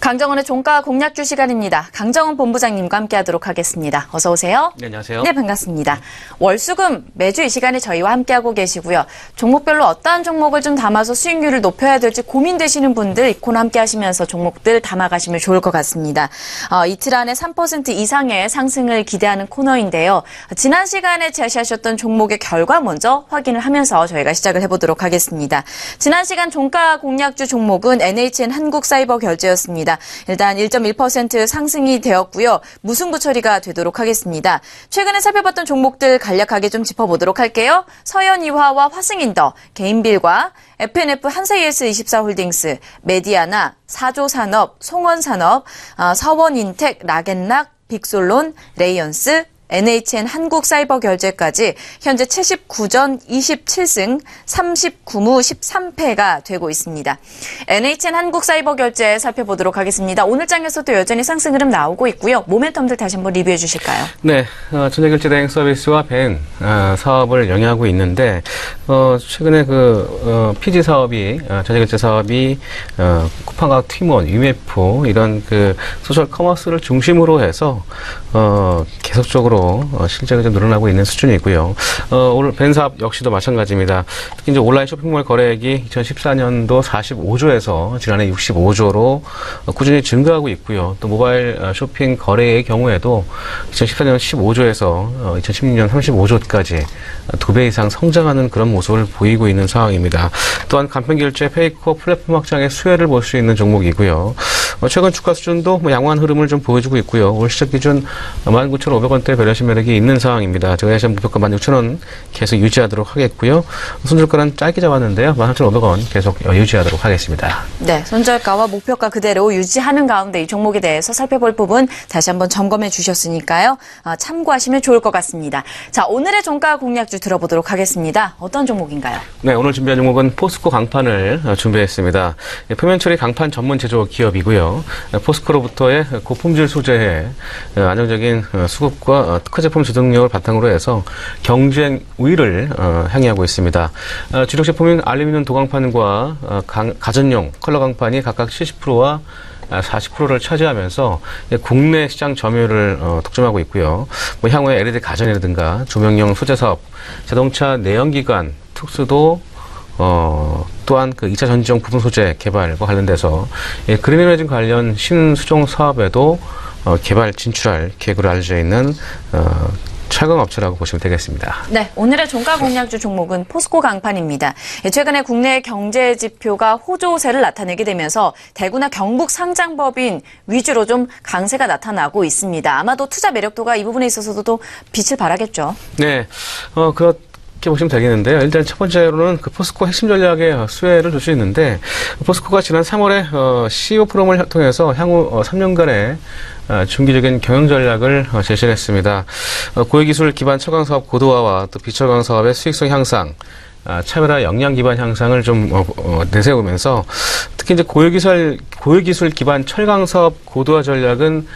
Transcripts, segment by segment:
강정원의 종가 공략주 시간입니다. 강정원 본부장님과 함께하도록 하겠습니다. 어서 오세요. 네, 안녕하세요. 네, 반갑습니다. 월수금 매주 이 시간에 저희와 함께하고 계시고요. 종목별로 어떠한 종목을 좀 담아서 수익률을 높여야 될지 고민되시는 분들 이 코너 함께하시면서 종목들 담아가시면 좋을 것 같습니다. 이틀 안에 3% 이상의 상승을 기대하는 코너인데요. 지난 시간에 제시하셨던 종목의 결과 먼저 확인을 하면서 저희가 시작을 해보도록 하겠습니다. 지난 시간 종가 공략주 종목은 NHN 한국사이버결제였습니다. 일단 1.1% 상승이 되었고요. 무승부 처리가 되도록 하겠습니다. 최근에 살펴봤던 종목들 간략하게 좀 짚어보도록 할게요. 서현이화와 화승인더, 개인빌과 FNF 한세이에스24홀딩스, 메디아나, 사조산업, 송원산업, 서원인텍, 락앤락, 빅솔론, 레이언스, NHN 한국사이버결제까지 현재 79전 27승 39무 13패가 되고 있습니다. NHN 한국사이버결제 살펴보도록 하겠습니다. 오늘 장에서도 여전히 상승 흐름 나오고 있고요. 모멘텀들 다시 한번 리뷰해 주실까요? 네, 전자결제 대행 서비스와 벤 사업을 영위하고 있는데 최근에 PG 사업이 전자결제 사업이 쿠팡과 티몬, 유메프 이런 소셜 커머스를 중심으로 해서 계속적으로 실적이 좀 늘어나고 있는 수준이고요. 오늘 벤 사업 역시도 마찬가지입니다. 특히 이제 온라인 쇼핑몰 거래액이 2014년도 45조에서 지난해 65조로 꾸준히 증가하고 있고요. 또 모바일 쇼핑 거래의 경우에도 2014년 15조에서 2016년 35조까지 2배 이상 성장하는 그런 모습을 보이고 있는 상황입니다. 또한 간편결제, 페이커 플랫폼 확장의 수혜를 볼 수 있는 종목이고요. 최근 주가 수준도 양호한 흐름을 좀 보여주고 있고요. 올 시작 기준 19,500원대 배려심 매력이 있는 상황입니다. 저희 아시아 목표가 16,000원 계속 유지하도록 하겠고요. 손절가는 짧게 잡았는데요. 13,500원 계속 유지하도록 하겠습니다. 네, 손절가와 목표가 그대로 유지하는 가운데 이 종목에 대해서 살펴볼 부분 다시 한번 점검해 주셨으니까요. 참고하시면 좋을 것 같습니다. 자, 오늘의 종가 공략주 들어보도록 하겠습니다. 어떤 종목인가요? 네, 오늘 준비한 종목은 포스코 강판을 준비했습니다. 표면 처리 강판 전문 제조 기업이고요. 포스코로부터의 고품질 소재에 안정적인 수급과 특화 제품 주등력을 바탕으로 해서 경쟁 우위를 향유하고 있습니다. 주력 제품인 알루미늄 도강판과 가전용 컬러 강판이 각각 70%와 40%를 차지하면서 국내 시장 점유율을 독점하고 있고요. 향후에 LED 가전이라든가 조명용 소재 사업, 자동차 내연기관, 특수도 또한 2차 전지용 부품 소재 개발과 관련돼서 그린 에너지 관련 신수종 사업에도 개발 진출할 계획으로 알려져 있는 철강 업체라고 보시면 되겠습니다. 네, 오늘의 종가 공략주 종목은 포스코 강판입니다. 최근에 국내 경제 지표가 호조세를 나타내게 되면서 대구나 경북 상장법인 위주로 좀 강세가 나타나고 있습니다. 아마도 투자 매력도가 이 부분에 있어서도 빛을 발하겠죠. 네, 그렇게 보시면 되겠는데요. 일단 첫 번째로는 포스코 핵심 전략의 수혜를 줄 수 있는데, 포스코가 지난 3월에 CEO 포럼을 통해서 향후 3년간의 중기적인 경영 전략을 제시를 했습니다. 고유기술 기반 철강 사업 고도화와 또 비철강 사업의 수익성 향상, 차별화 역량 기반 향상을 좀 내세우면서 특히 이제 고유기술 기반 철강 사업 고도화 전략은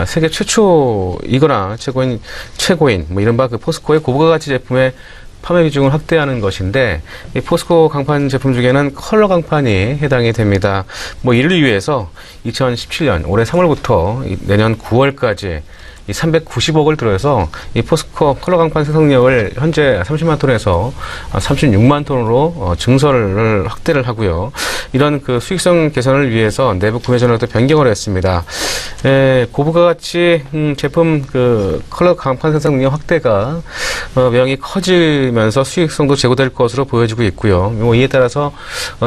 세계 최초이거나 최고인 이른바 포스코의 고부가가치 제품의 판매 비중을 확대하는 것인데, 이 포스코 강판 제품 중에는 컬러 강판이 해당이 됩니다. 이를 위해서 2017년 올해 3월부터 내년 9월까지 이 390억을 들여서 이 포스코 컬러 강판 생산력을 현재 30만 톤에서 36만 톤으로 증설을 확대를 하고요. 이런 수익성 개선을 위해서 내부 구매 전략도 변경을 했습니다. 고부가가치 제품 컬러 강판 생산력 확대가 명이 커지면서 수익성도 제고될 것으로 보여지고 있고요. 이에 따라서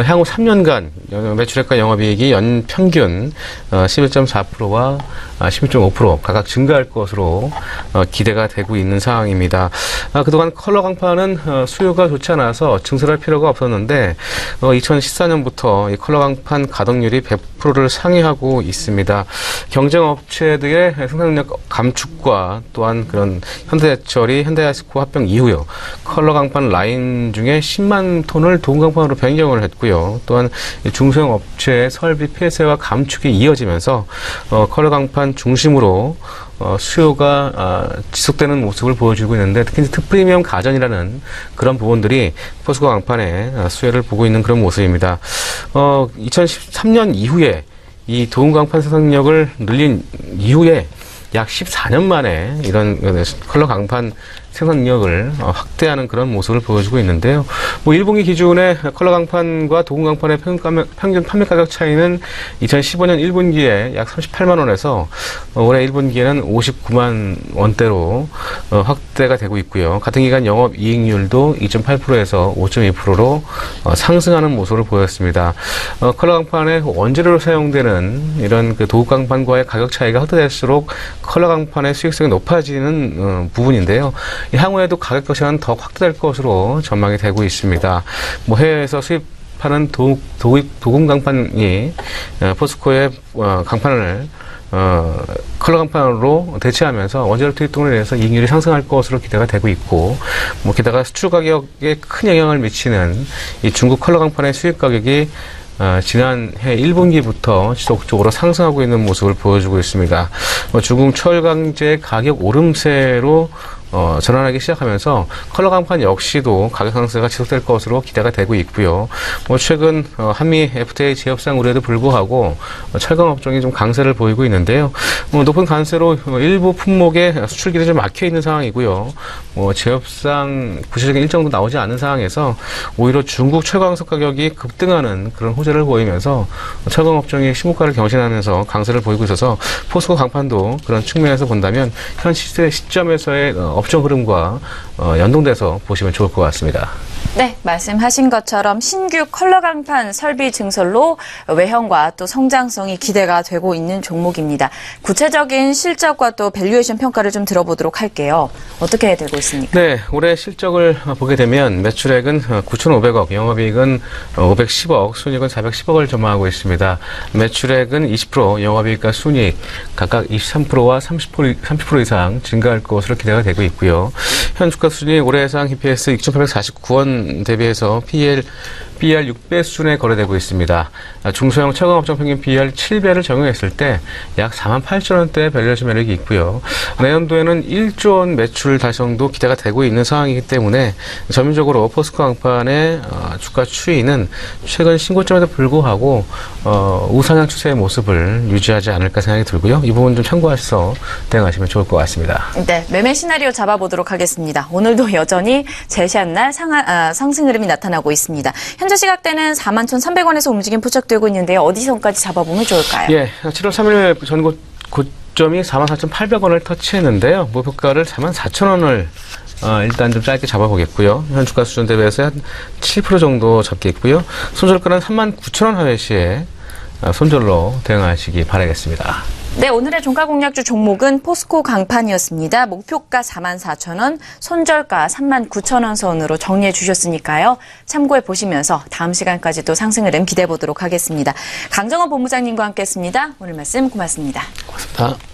향후 3년간 매출액과 영업이익이 연평균 11.4%와 11.5% 각각 증가할 것으로 기대가 되고 있는 상황입니다. 그동안 컬러 강판은 수요가 좋지 않아서 증설할 필요가 없었는데 2014년부터 이 컬러 강판 가동률이 100%를 상회하고 있습니다. 경쟁 업체들의 생산력 감축과 또한 그런 현대제철이 현대아이스코 합병 이후요. 컬러 강판 라인 중에 10만 톤을 도금강판으로 변경을 했고요. 또한 중소형 업체의 설비 폐쇄와 감축이 이어지면서 컬러 강판 중심으로 수요가 지속되는 모습을 보여주고 있는데 특히 특프리미엄 가전이라는 그런 부분들이 포스코 강판에 수혜를 보고 있는 그런 모습입니다. 2013년 이후에 이 도금 강판 생산력을 늘린 이후에 약 14년 만에 이런 컬러 강판 생산력을 확대하는 그런 모습을 보여주고 있는데요. 뭐 1분기 기준의 컬러 강판과 도금 강판의 평균 판매 가격 차이는 2015년 1분기에 약 38만 원에서 올해 1분기에는 59만 원대로 확대가 되고 있고요. 같은 기간 영업 이익률도 2.8%에서 5.2%로 상승하는 모습을 보였습니다. 컬러 강판의 원재료로 사용되는 이런 그 도금 강판과의 가격 차이가 확대될수록 컬러 강판의 수익성이 높아지는 부분인데요. 향후에도 가격 격차는 더 확대될 것으로 전망이 되고 있습니다. 뭐 해외에서 수입하는 도금 강판이 포스코의 강판을 컬러 강판으로 대체하면서 원재료 투입 등으로 인해서 이익률이 상승할 것으로 기대가 되고 있고, 뭐 게다가 수출 가격에 큰 영향을 미치는 이 중국 컬러 강판의 수입 가격이 지난해 1분기부터 지속적으로 상승하고 있는 모습을 보여주고 있습니다. 중국 철강제 가격 오름세로 전환하기 시작하면서 컬러 강판 역시도 가격 상승세가 지속될 것으로 기대가 되고 있고요. 최근 한미 FTA 재협상 우려에도 불구하고 철강 업종이 좀 강세를 보이고 있는데요. 높은 관세로 일부 품목의 수출길이 좀 막혀 있는 상황이고요. 재협상 구체적인 일정도 나오지 않은 상황에서 오히려 중국 철강석 가격이 급등하는 그런 호재를 보이면서 철강 업종이 신고가를 경신하면서 강세를 보이고 있어서 포스코 강판도 그런 측면에서 본다면 현 시점에서의 업종 흐름과 연동돼서 보시면 좋을 것 같습니다. 네, 말씀하신 것처럼 신규 컬러 강판 설비 증설로 외형과 또 성장성이 기대가 되고 있는 종목입니다. 구체적인 실적과 또 밸류에이션 평가를 좀 들어보도록 할게요. 어떻게 되고 있습니까? 네, 올해 실적을 보게 되면 매출액은 9,500억, 영업이익은 510억, 순이익은 410억을 전망하고 있습니다. 매출액은 20%, 영업이익과 순이익 각각 23%와 30% 이상 증가할 것으로 기대가 되고 있고요. 현 주가 수준이 올해 예상 EPS 6,849원 대비해서 BR 6배 수준에 거래되고 있습니다. 중소형 철강업종 평균 BR 7배를 적용했을 때 약 48,000원대 밸류에이션 매력이 있고요. 내년도에는 1조 원 매출 달성도 기대가 되고 있는 상황이기 때문에 전면적으로 포스코 강판의 주가 추이는 최근 신고점에도 불구하고 우상향 추세의 모습을 유지하지 않을까 생각이 들고요. 이 부분 좀 참고하셔서 대응하시면 좋을 것 같습니다. 네, 매매 시나리오 잡아보도록 하겠습니다. 오늘도 여전히 제시한 날 상승 흐름이 나타나고 있습니다. 현재 시각대는 41,300원에서 움직임 포착되고 있는데요. 어디선까지 잡아보면 좋을까요? 예, 7월 3일 전 고점이 44,800원을 터치했는데요. 목표가를 44,000원을 일단 좀 짧게 잡아보겠고요. 현 주가 수준 대비해서 한 7% 정도 잡겠고요. 손절가는 39,000원 하회 시에 손절로 대응하시기 바라겠습니다. 네, 오늘의 종가 공략주 종목은 포스코 강판이었습니다. 목표가 44,000원, 손절가 39,000원 선으로 정리해 주셨으니까요. 참고해 보시면서 다음 시간까지도 상승 흐름 기대해 보도록 하겠습니다. 강정원 본부장님과 함께했습니다. 오늘 말씀 고맙습니다. 고맙습니다.